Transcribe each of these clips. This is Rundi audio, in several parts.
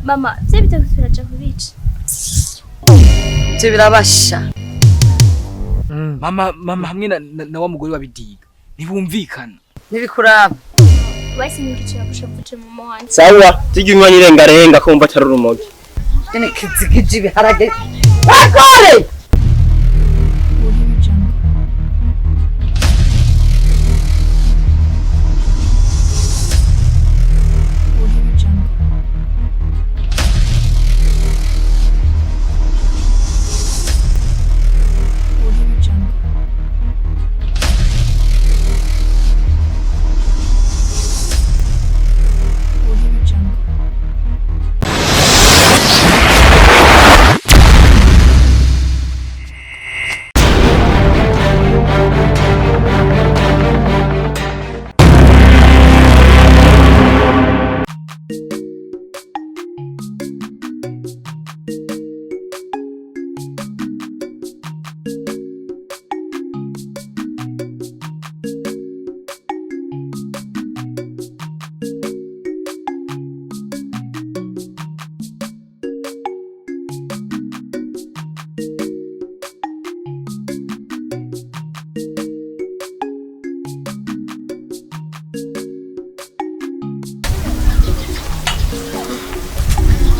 Mama, vya bitatu turaja kubica. Ivyo birabasha. Mama hamwe na wa mugore wa Bidiga ntibumvikana. Nibikuraba. Wahise ningicira kushavuje mama wanje. Sawa, tujyunywa nyirengarenga kumva atari urumogi. Ene kizigiji biharage. Wakore!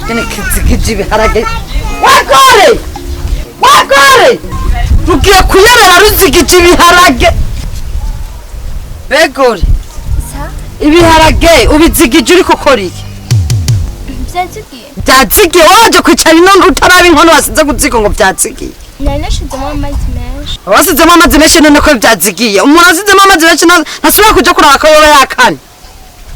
Ene kizigiji biharage. Wakore! Wakore! Rugiye kuyerera ruzigiji biharage. Begore. Sa? Ibiharage ubizigije uri gukora iki? Vyazigiye. Vyazigiye waje kwicara ino utaraba inkono wasize guziga ngo vyazigiye. Nari nashizemo amazi menshi. Wasizemo amazi menshi none ko vyazigiye. Umuntu asizemo amazi menshi nasubira kuja kuraba ko yoba yakane.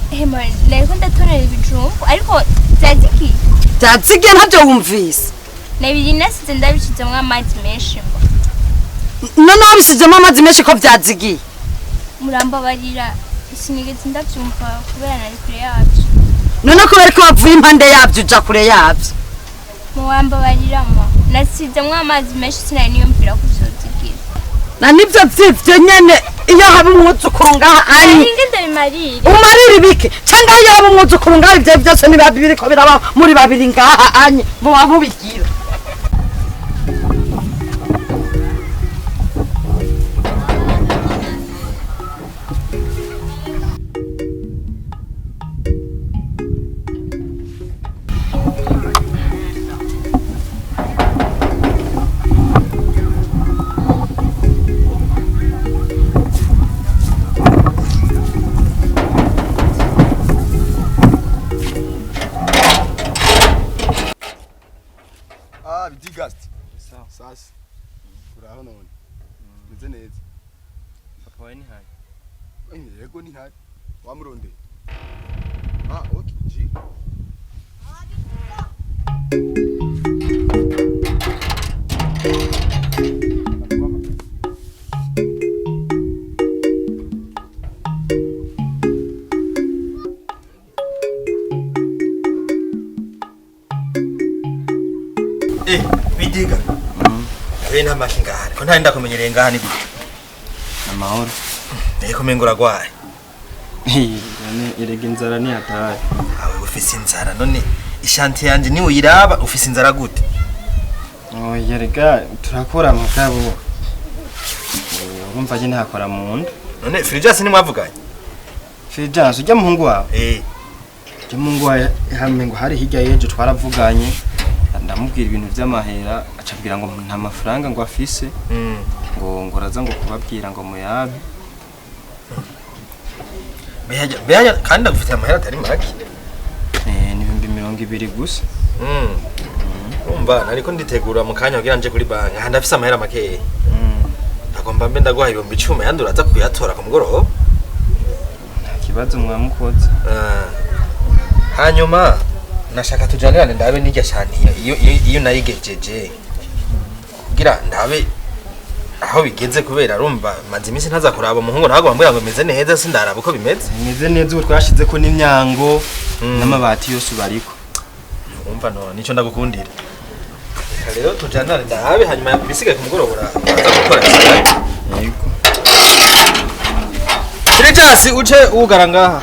Hema, nariko ndatonera ibijumbu ariko vyazigiye. Vyazigiye ntavyo wumvise. Nabiri nasize ndabishizemo amazi menshi. None wabisizemo amazi menshi ko vyazigiye. Murambabarira sinigeze ndavyumva kubera nari kure yavyo. None kubera ko wavuye impande yavyo uja kure yavyo. Murambabarira ma. Nasizemo amazi menshi sinari niyumvira kuzozigira. Na nivyo vyivyo nyene iyo haba umwuzukuru ngaha ari. Ningende bimarire. Umarire ibiki? Cyangwa iyo haba umwuzukuru ngaha ivyo byose ni babiri ko biraba muri babiri ngaha anye mu bamubigira. Bidigasti. Sasa. Uraho none. Meze neza. Papa we ni hari. Yego ni hari. Wamuronde. Okay, G. Bidiga. Nta makinga hari. Ko nta ndakumenyereye ngaha ni gute? Amahoro. Kumengura gwaye. None irega inzara ni hatari. Awe ufise inzara none ishanti yanje ni uyiraba ufise inzara gute? Yerega turakora mugabo. Urumva je ntakora mu nda. None Frijas ni mwavuganye? Frijas ujya muhungu wawe? Je muhungu wawe hamwe ngo hari hirya yejo twaravuganye. ndamubwira ibintu vy'amahera acabwira ngo nta mafaranga ngo afise ngo araza ngo kubabwira ngo muyabe beya kandi ndagufite amahera atari make ni 220 gusa umva nariko nditegura mu kanya kugira nje kuri banki aha ndafise amahera make agomba mbe ndaguha 10,000 yandi uraza kuyatora ku mugoroba kibazo mwamukoze hanyuma nashaka tujanirane ndabe nijya cyane iyo nayigejeje kugira ndabe aho bigeze kubera arumva maze iminsi ntaza kuraba umuhungu ntago bambwira ngo meze neza sindaraba uko bimeze neza ubu twashize ko n'imyango n'amabati yose ubariko umva no nico ndagukundira rero tujanirane ndabe hanyuma bisigaye ku mugoroba uraza gukora yego Kirejasi uce ugara ngaha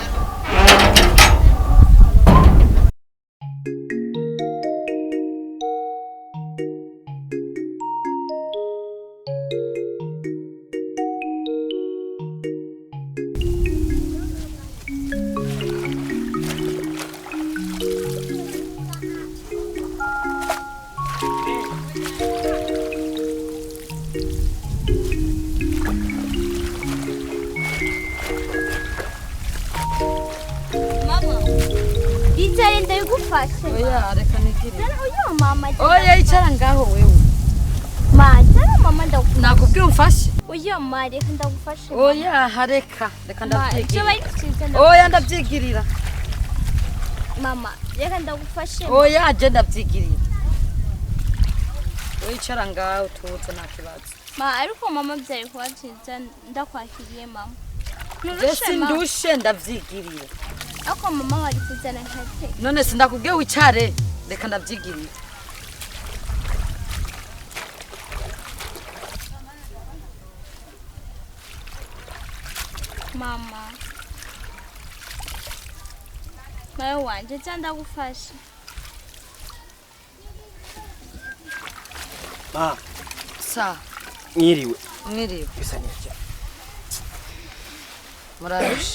Oya reka nigire. Uyo mama. Oya icara ngaho wewe. Majana mama nakubwira umfashe. Uyo mama reka ndagufashe. Oya hareka reka ndabyigirira. Oya Oya ndabyigirira. Mama reka ndagufashe. Oya je ndabyigirira. Oya icara ngaho tuze nta kibazo. Ariko mama byari kwaciza ndakwakiriye mama. Jesi ndushe ndabyigirira. Ako mama wari kuzana nkate. None sindakubwiye wicare reka ndabyigirira. Mama. Mawe wanje cyanda gufasha. Sa mwiriwe bisa neza. Murarush.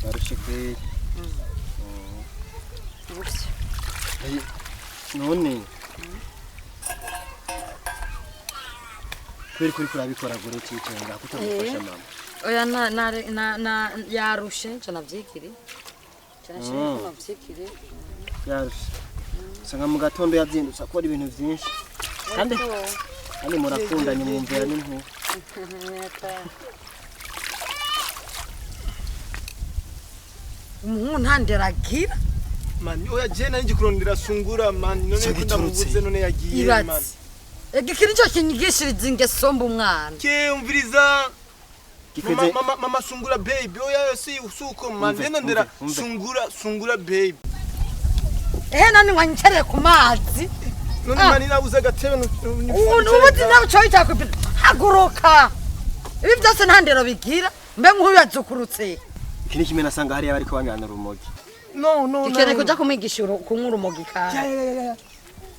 barushikwe none kweri kuri kurabikora gore cyicenga kutagufasha mama Oya na yarushe cyo navyikiri. Cyashije navyikiri. yarushe sanga mu gatondo yabyindutse akora ibintu byinshi kandi murakundanye mwumvira n'impu Umuntu ntanderagira man oya je nanje kurondera sungura man none kundamubuze none yagiye man ibatsi. Egikiri cyo kinyigishiriza ingesomba umwana. ke umviriza mama sungura baby oya si usuko man je ndondera sungura baby Nani wanyichere ku mazi. none mani nabuze agatebe Ubuti nawe cyo cyakubira. Haguruka. Ibi byose ntandero bigira mbe nk'uyu yazukurutse. ikindi kimwe nasanga hari abari kubanyana urumogi no Ikene kuja kumwigisha kunkura umogi ka.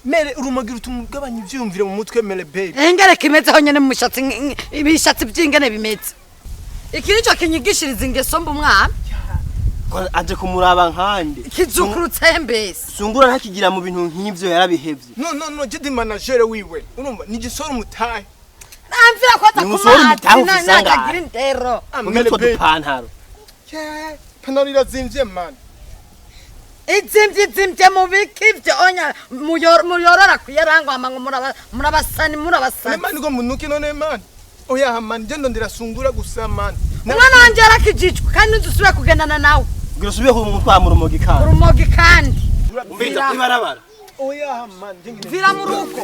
mere urumogi rutumugabanya ivyumvire mu mutwe mere baby Engere kimeze ho nyene mu mishatsi ibishatsi byingene bimeze. Ikiri cyo kinyigishiriza ingesomba umwana. aje kumuraba nkande Kizukurutse mbese. sungura ntakigira mu bintu nk'ivyo yarabihevye no je di manager wiwe urumva ni gisoro mutahe Namvira ko Umusore umutahe atakumazi ufise angahe? nakagira indero. umutwe dupantaro panaro irazimvye man Izimvye mu bikivye onya muyorora kuyarangwa amango murabasani man ngo munuki none man oya man je ndondera sungura gusa man umwana wanje yarakijijwe kandi nzusubira kugendana nawe ngira usubiye ku mutwara urumogi kandi urumogi kandi umviriza ibarabara oya man vira mu rugo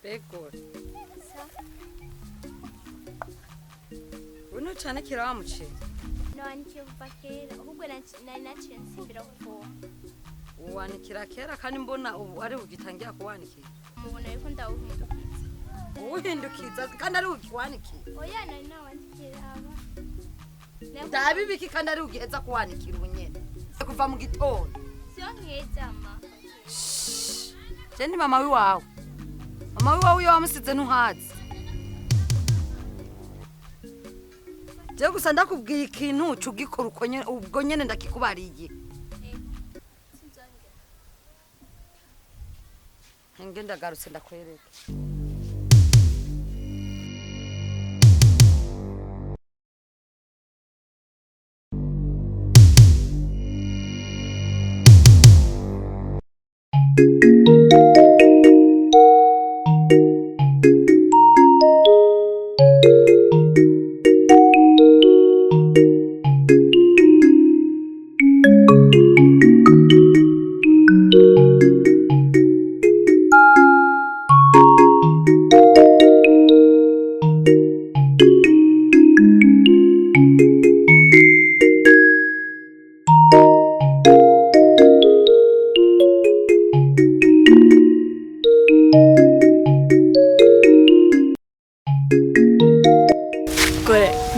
Begore. Uno cyane kira wa muceri. Nanikiye kuva kera ahubwo nari naciye nsimbira kuvoma. Uwanikira kera kandi mbona ubu ari ugitangira kuwanikira. Mubona yuko ndawuhindukiza. Uhindukiza kandi ari ukiwanikira. Oya nari nawandikira aba. Ndabibiki kandi ari ugiheza kuwanikira ubunyene. Kuva mu gitondo. Sio nkeza ma. Je ni mama wiwawe. Mama wiwawe uyo wamusize ntuhazi. Je gusa ndakubwiye ikintu cugikora ubwo nyene ndakikubariye. Ngenda garutse ndakwereka.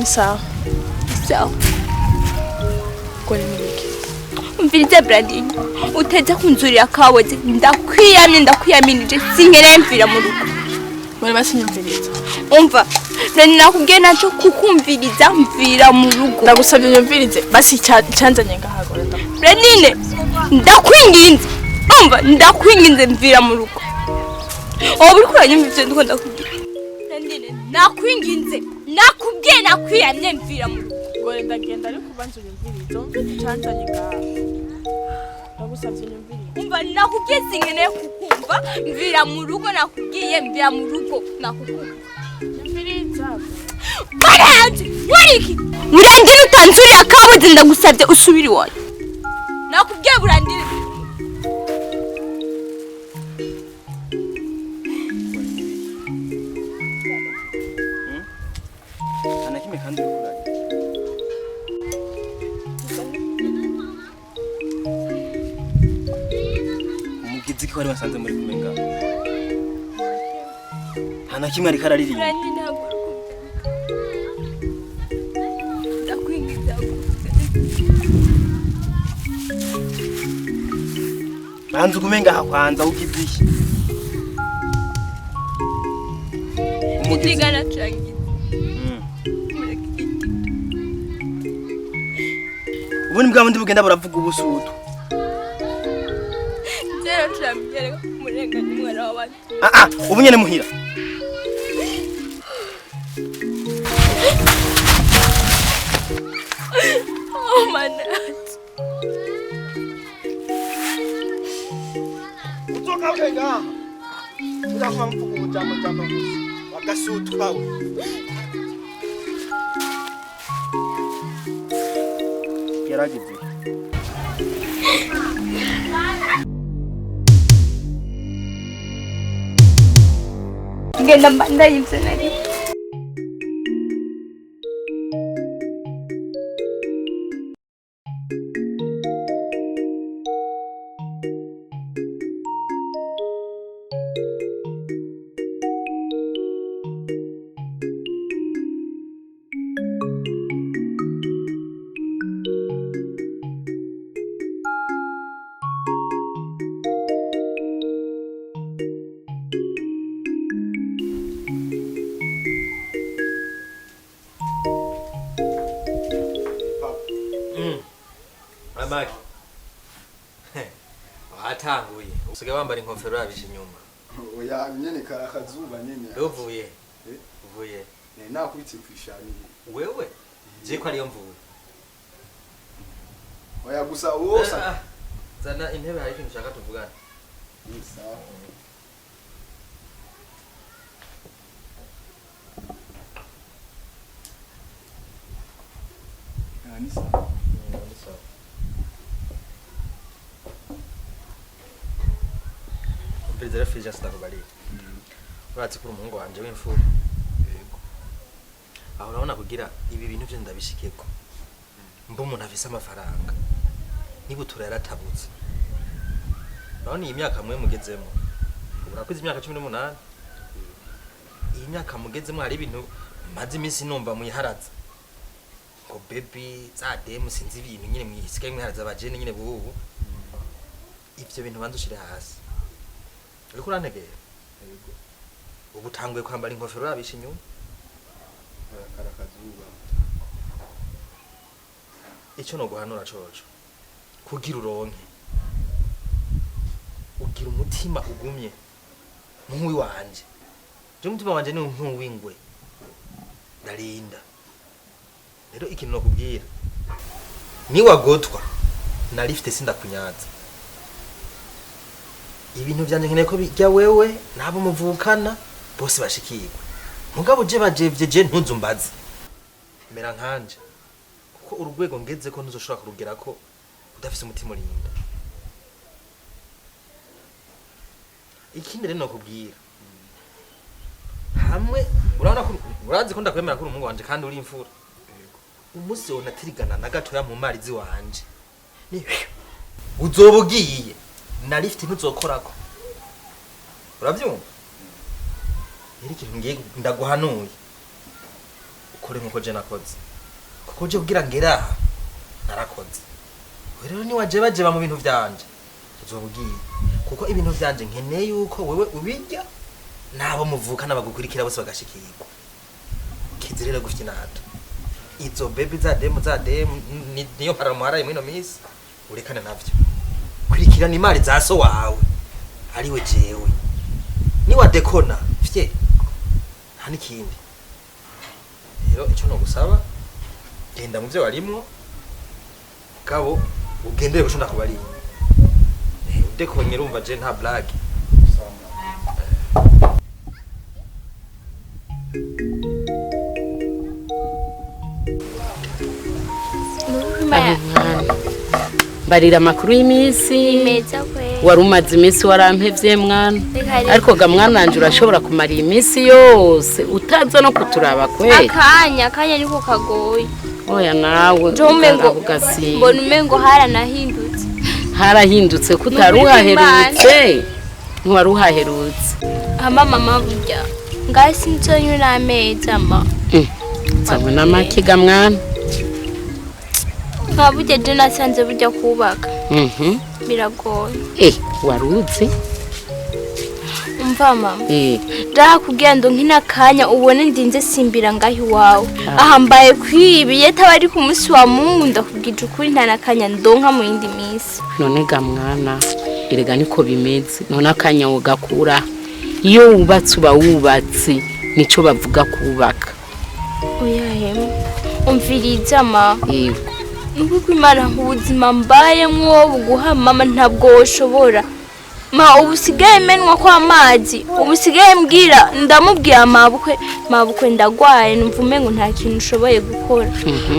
Sawa. Sawa. Kwa nini wiki? Mvirize Brandine. Uteza kunzurira kawoze ndakwiyaminije sinkere mvira mu rugo. Wale basi nyumviriza. Umva. Brandine nakubwiye naco kukumviriza mvira mu rugo. Ndagusabye nyumvirize basi cyanzanye ngahagora nda. Brandine ndakwinginze. Umva ndakwinginze mvira mu rugo. Uri kuranyumvirize ndiko ndakubwira. Brandine nakwinginze. Nakubwiye nakwiyamye mvira mu rugo. Gore ndagenda ariko ubanze unyumvirize cyanzanye ngaha. Ndagusabye nyumvirize. Umva nakubwiye sinkeneye kukumva mvira mu rugo nakubwiye mvira mu rugo nakukumva. Nyumviriza. Baraje wariki. Murandine utanzurira kabuze ndagusabye usubiri wayo. Nakubwiye burandine. Anakime kandi urukuraje. Umugizi ko wari wasanze muri kumenga. Anakimwe ari kararirimba. Burandine haguruka. Ndakwingiza gusa. Banza kumenga hakwanza ukizishi. Umugizi changi. Ubundi bwa bundi bugenda buravuga ubusutu. Zero turambyere murenganya umwana w'abandi. Ubu nyene muhira. Oh man. Utoka ukenga. Ndakwa mfuko mujambo gusa. Wakasutu kawe. Yaragize. Ngenda mbanda yibse nari. Amaki. Watanguye. Usigaye wambara inkofero yabishe inyuma. Oya nyene karakazuba nyene. Uvuye. Uvuye. Nakwitse kwishani. Wewe? Je ko ariyo mvuye. Oya gusa wosa. Zana intebe hari ikintu ushaka tuvugana. Sawa. Ni sawa. Perezida Fija sitakubali. uratse kuri umuhungu wanje w'imfura yego aho urabona kugira ibi bintu byo ndabishikeko mba umuntu afise amafaranga nibutura yaratabutse urabona iyi myaka mwe mugezemo urakoze imyaka 18 iyi myaka mugezemo hari ibintu maze iminsi numva muyiharaza ngo baby za demu sinzi ibintu nyine mwisigaye mwiharaza abajene nyine bubu ivyo bintu bandushire hasi uriko urantegera ubu tanguye kwambara inkofero urabisha inyuma karakazuba icyo no guhanura coco kugira uronke ugira umutima ugumye nk'uwi wanje je umutima wanje ni nk'uwingwe ndarinda rero ikintu no kubwira ni wagotwa na lift sindakunyaza ibintu byanje nkeneye ko bijya wewe nabo muvukana bose bashikirwa mugabo je bajevye je ntuzumbaze mera nkanje kuko urugwego ngeze ko ntuzoshobora kurugera ko udafise umutima urinda ikindi rero no kubwira hamwe urabona ko urazi ko ndakwemera ko umuhungu wanje kandi uri imfura umunsi wona tirigana na gato ya mu marizi wanje ni uzobugiye na lift ntuzokorako uravyumva ikintu ngiye ndaguhanuye ukore nkuko je nakoze kuko je kugira ngera narakoze rero ni waje bajeba mu bintu vyanje uzobugiye kuko ibintu vyanje nkeneye yuko wewe ubijya nabo muvuka nabagukurikira bose bagashikirwa kizirira gufite nato izo baby za demo niyo paramuhara imwe no miss urekane navyo kurikira ni mari za so wawe ariwe jewe ni wadekona fye hani kindi rero icyo no gusaba genda mu byo warimo kabo ugendere ko shonda kubari udekonye urumva je nta blague barira makuru y'imisi meza kwe wari umaze iminsi warampevye mwana ariko ga mwana wanje urashobora kumara iminsi yose utaza no kuturaba kweli akanya niko kagoye oya nawe mbona umengo harahindutse kutaruhaherutse ntiwaruhaherutse mama burya ngasi nzonyura ameza ma nsabona make ga mwana burya je nasanze burya kubaka biragoye waruzi umva mama ndakugenda nkina kanya ubone ndinze simbira ngahi wawe ahambaye kwibiye tabari ku munsi wa Mungu ndakubwije ukuri nta nakanya ndonka mu yindi minsi none ga mwana irega niko bimeze none akanya ugakura iyo wubatse uba wubatse nico bavuga kubaka oya umviriza ma nuko imana ubuzima mbayemwo buguha mama ntabwo woshobora ma ubusigaye menwa kwa amazi ubusigaye mbwira ndamubwira mabukwe ndagwaye numva umengo nta kintu ushoboye gukora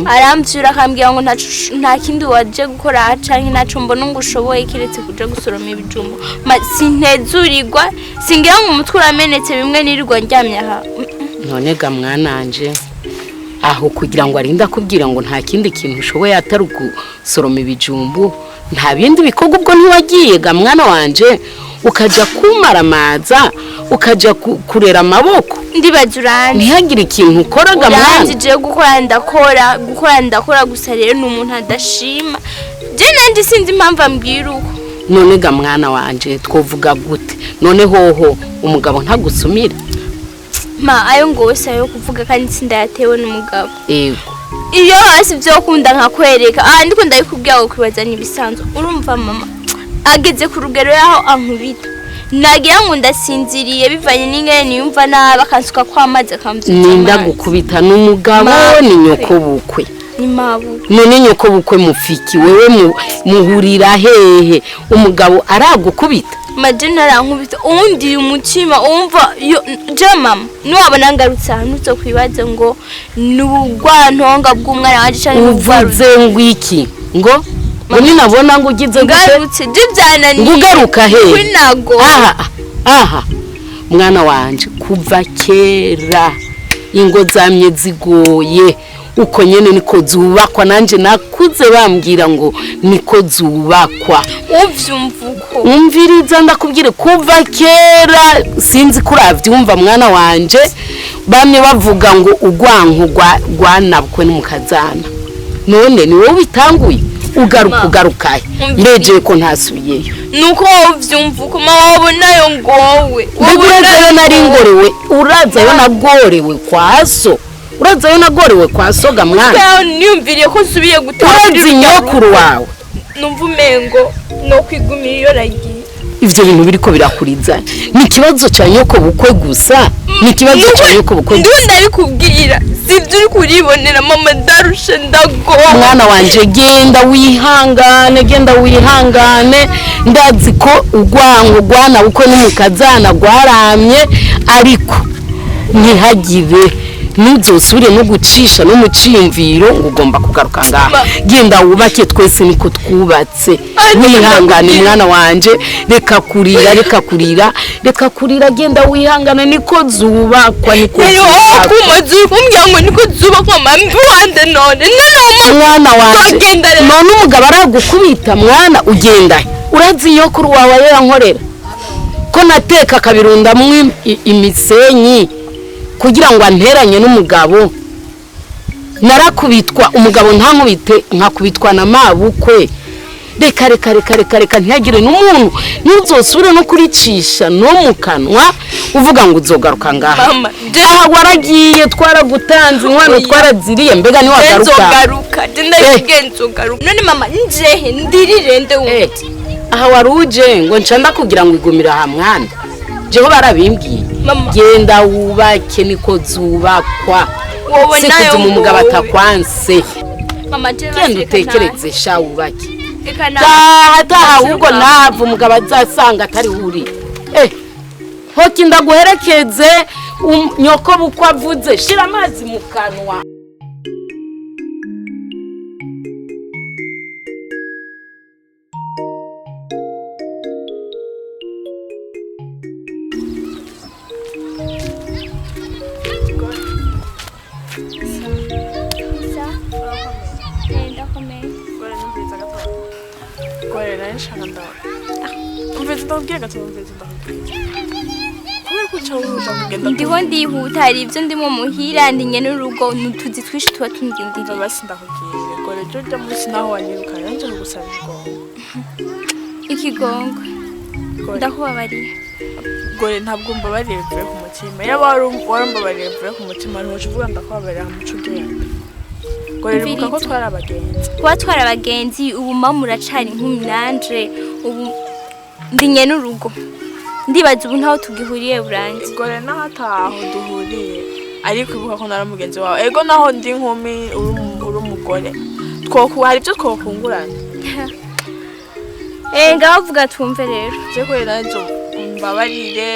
aramvyura akambwira ngo nta kindi waje gukora canke naco mbona ngo ushoboye kiretse kuja gusoroma ibijumbo sintezurirwa singira ngo umutwe uramenetse bimwe nirirwa ndyamye aha none ga mwananje aho kugira ngo arinda kubwira ngo nta kindi kintu ushoboye atari gusoroma ibijumbu nta bindi bikorwa ubwo ntiwagiye ga mwana wanje ukaja kumaramaza ukaja kurera amaboko ndibajurane ntihagire ikintu ukora ga mwana nje gukora ndakora gusa rero n'umuntu adashima je nandi sinzi impamvu ambwira uko none ga mwana wanje twovuga gute none hoho umugabo ntagusumira ayo ngose ayo kuvuga kandi sindayatewe n'umugabo yego iyo hasi byo kunda nkakwereka ndiko ndayikubwira ngo kwibaza nibisanzwe urumva mama ageze ku rugero yaho ankubita nagira ngo ndasinziriye bivanye n'ingene niyumva nabi akansuka kwamaze akambyutsa ninda gukubita n'umugabo ni nyoko bukwe ni mabu none nyoko bukwe mufiki wewe muhurira hehe umugabo aragukubita majina arankubita undi umutima umva mama nuwabona ngarutse ahantu zo kwibaza ngo nubugwantonga bw'umwana waje cyane uvuze ngo iki ngo Muni nabona ngo ugize ngarutse jibyananiye ngugaruka he kwinago aha mwana wanje kuva kera ingo zamye zigoye uko nyene niko zubakwa nanje nakuze bambwira ngo niko zubakwa uvyumvuko umviriza ndakubwire kuva kera sinzi kuravyumva mwana wanje bamwe bavuga ngo ugwanko rwanabukwe n'umukazana none ni wowe bitanguye ugarukaye ndeje ko ntasubiyeyo nuko uvyumvuko mawabona ngowe urazayo nari ngorewe urazayo nagorewe kwaso urazayo nagorewe kwasoga mwana niyumviriye ko subiye urazi nyokuru wawe numva umengo no kwigumira iyo ragiye ivyo bintu biriko birakuriza ni kibazo cya nyoko bukwe gusa ni kibazo cya nyoko bukwe ndunda bikubwira sivyo uri kuribonera mama darushe ndagowe mwana wanje genda wihangane ndazi ko ugwango gwana uko n'umukazana gwaramye ariko ntihagire nuzosubire no gucisha no mucimviro ngo ugomba kugaruka ngaha genda wubake twese niko twubatse wihangane mwana wanje reka kurira genda wihangane niko zubakwa niko umuryango niko zubakwa mambi wande none mwana wanje none umugabo aragukubita mwana ugenda urazi nyokuru wawe yankorera ko nateka kabirundamwe imisenyi kugira ngo anteranye n'umugabo narakubitwa umugabo ntankubite nkakubitwa na mabukwe reka ntihagire n'umuntu ntuzosubire no kuricisha no mu kanwa uvuga ngo uzogaruka ngaha aha waragiye twaragutanze inkwano twaraziriye mbega ni wagaruka none mama njehe ndirirende wuti aha waruje ngo ncanda kugira ngo igumira aha mwana jeho barabimbwiye genda wubake niko zubakwa sikuze umugabo atakwanse genda utekereze sha wubake taha ahubwo nahava umugabo azasanga atari uri hoki ndaguherekeze nyoko bukwe avuze shira amazi mu kanwa ndiho ndihuta hari ibyo ndimo muhira ndinye n'urugo nutuzi twishi tuba tundindiriye basi ndakubwiye gore cyo jya munsi naho wanyirukana nje gusaba ikigongo ndakubabariye gore ntabwo mbabariye mvuye ku mutima yaba warambabariye mvuye ku mutima ntuvuga ndakubabariye mu cugenda gore rivuga ko twari abagenzi kuba twari abagenzi ubu mama uracari nk'umunanje ubu ndinye n'urugo ndibaza ubu ntaho tugihuriye burangi gore nahataho duhuriye ariko ibuka ko nari mugenzi wawe ego naho ndi nkumi uri umugore hari ibyo twokungurana ngabavuga twumve rero je gore naje mbabarire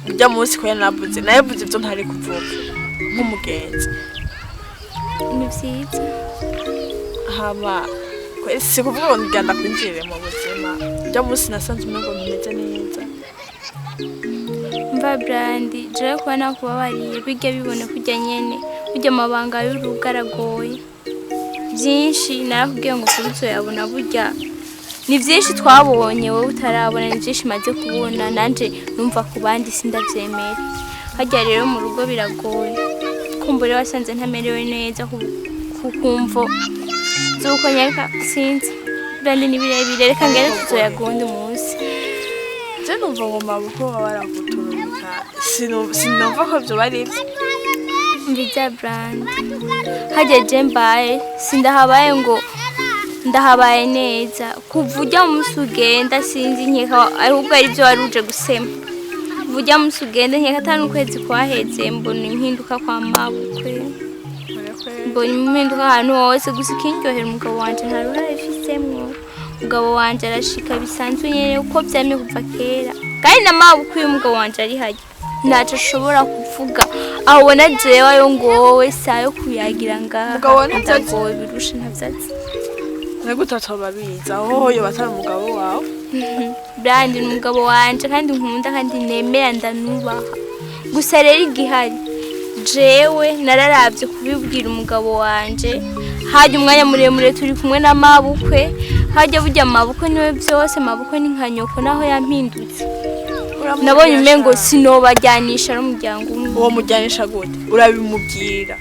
ujya munsi ko navuze ibyo ntari kuvuga nk'umugenzi ni byiza hama si kuvuga ngo ngenda kwinjirire mu buzima ujya munsi nasanze umengo ntumeze neza mva brandi je kuba nakubabariye bijya bibone kujya nyene bijya amabanga y'urugo aragoye byinshi narakubwiye ngo kubizo yabona burya ni byinshi twabonye wowe utarabona ni byinshi maze kubona nanje numva ku bandi sindavyemera hajya rero mu rugo biragoye kumbure wasanze ntamerewe neza kukumvo zuko nyaka sinzi brandi ni birebire reka ngere tuzoyagonda umunsi je numva ngo mabuko barakuturumika sinumva ko byo bari mbiza brand hajya je mbaye sindahabaye ngo ndahabaye neza kuvuja musugenda sinzi nkeka ahubwo ari byo waruje gusema kuvuja musugenda nkeka atanu kwezi kwaheze mbona impinduka kwa mabukwe mbona impinduka ahantu hose gusa ikinyohera umugabo wanje nta ruhare fisemwo umugabo wanje arashika bisanzwe nyene uko byamye kuva kera kandi na mabukwe umugabo wanje ari hajya ntaco ashobora kuvuga aho ubona jewe ayo ngowe sayo kuyagira ngaha umugabo ntabyazi birusha ntabyazi Nego tatobabiza aho yo batari umugabo wawe Brandi umugabo wanje kandi nkunda kandi nemera ndanubaha gusa rero igihari jewe nararavye kubibwira umugabo wanje haje umwanya muremure turi kumwe n'amabukwe haje burya amabukwe niwe byose amabukwe ni nkanyoko naho yampindutse nabonye umengo sinobajyanisha n'umuryango umwe uwo mujyanisha gute urabimubwira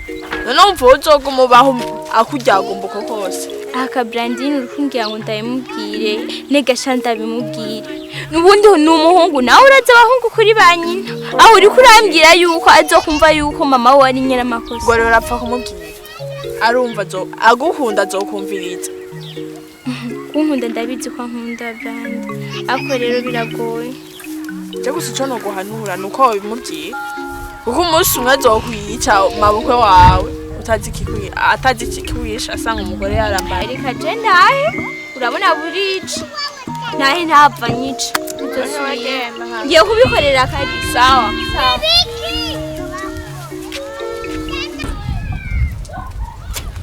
none umva uzogumubaho akuryagomboka kose aka Brandine urukungira ngo ndabimubwire negasha ndabimubwire nubundi ni umuhungu nawe uraza abahungu kuri banyina aho uri kurambwira yuko azokumva yuko mama we ari nyina makosa ngo rero urapfa kumubwira arumva aguhunda azokumviriza kunkunda ndabizi ko nkunda Brand ako rero biragoye je gusa ico no guhanura nuko wabimubwira kuko umunsi umwe azokwica mabukwe wawe atazi ikikwisha asanga umugore yarambaye reka je ndahe urabona burica nahe ntapfa nyica ngiye kubikorera kari sawa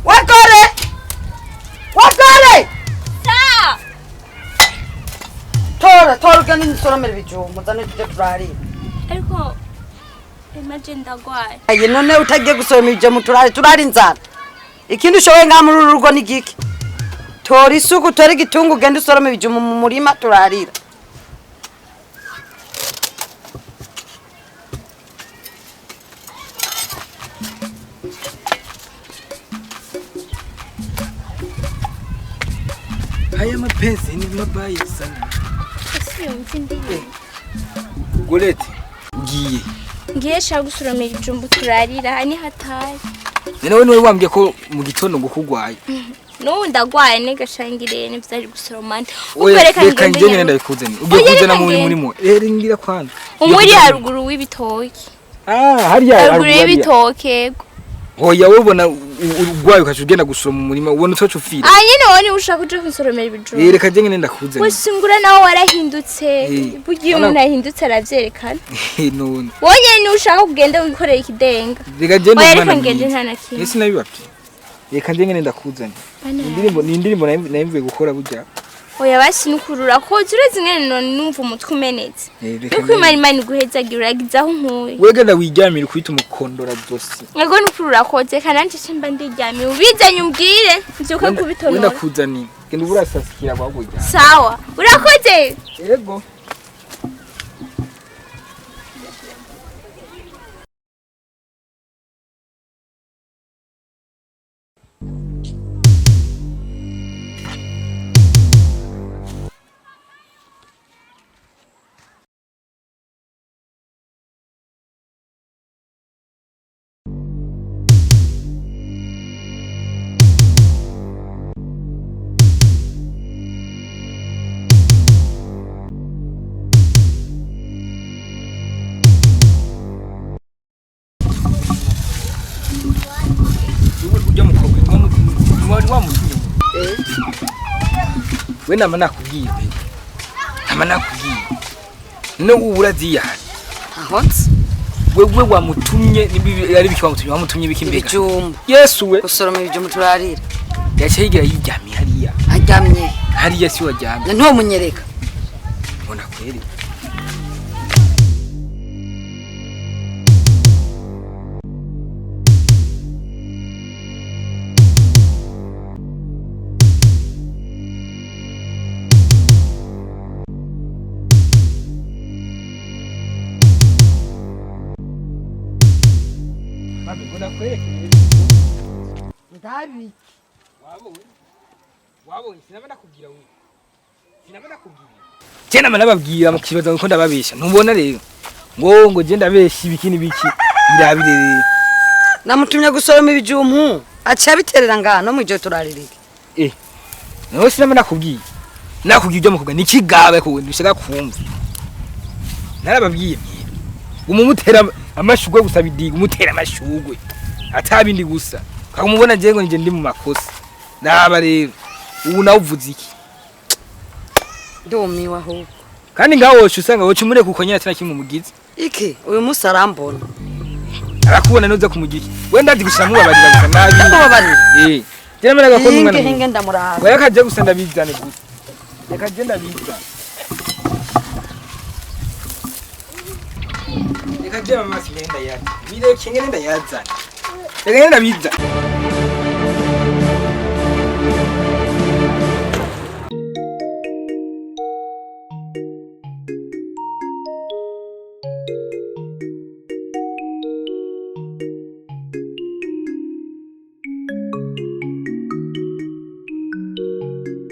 wakore tora ugana nisoromera ibijumbu zane tujye turarira ariko imaje ndagwaye aye none utagiye gusoroma ibijumbu turari inzara ikindi ushoboye nka muri uru rugo ni giki tora isuku tora igitungu ugenda usoroma ibijumbu mu murima turarira Haya mapenzi ni mabaya sana. asiyo mfindi Golete ngiye. ngiye shaka gusoroma ibijumbu turarira hani hatari Nawe niwe wambwiye ko mu gitondo ngukugwaye. no ndagwaye negashangire n'ivyari gusoromana Reka ngende ndabikuzanye. Ugiye kuzana muri murimo. Ngira kwanza. umuri haruguru w'ibitoki Hariya haruguru y'ibitoke Hoya ubona urwaye ukaje ugenda gusoroma mu murima ubona utoco ufira. nyine wone ushaka uje kunsoromera ibijumbu Reka ngende ndakuzanye. Wesingura nawe warahindutse bugiye umuntu ahindutse aravyerekana None. wonye ni ushaka kugenda wikorera ikidenga Reka ngende mwana ngende ntana kintu Ese nabibapye. Reka ngende ndakuzanye. Indirimbo nayimvuye gukora burya. oya basi nukurura ko zureze ngene none numva umutwe umenetse nuko imana iguhezagira uragizaho nkuye Wegenda wiryamira kwita umukondora dosi. ego nukurura ko zeka nanje simba ndiryamye ubizanye umbwire nzuka kubitonora Wenda kuzani. Genda urasasikira bagujya. sawa urakoze Yego. We nama nakubwiye no uraziya ahonse wewe wamutumye nibi ari biki wamutumye biki mbega ibijumbu Yesu we gusoroma ibijumbu turarira yaciye yigira yiryamye hariya si wajyamye nto munyereka mbona kweri ndabi wabonye sinabana kubwira Jena manababwira mu kibazo ko ndababesha ntubona rero ngo je ndabesha ibiki nibiki birabire namutumye gusoroma ibijumbu acha biterera ngano mu gihe turaririke nawe sinabana kubwira nakubwiye ibyo mukuga nikigabe ko ndishaka kumva narababwiye umumutera amashugwe gusa bidiga umutera amashugwe atabindi gusa kakumubona je ngo nje ndi mu makosa naba rero ubu nawuvuze iki ndumiwe ahubwo kandi ngaho usanga wocu mure kuko nyine atana kimwe mugize iki uyu musi arambona arakubona noza kumugiki wenda ndi gushira mubabarira gusa nabi mubabarira jena meraga ko umwana hinge ndamuraba waya kaje gusa ndabizane gusa reka je ndabizane reka je mama singenda yaza bireke ngende ndayazana reka ngenda biza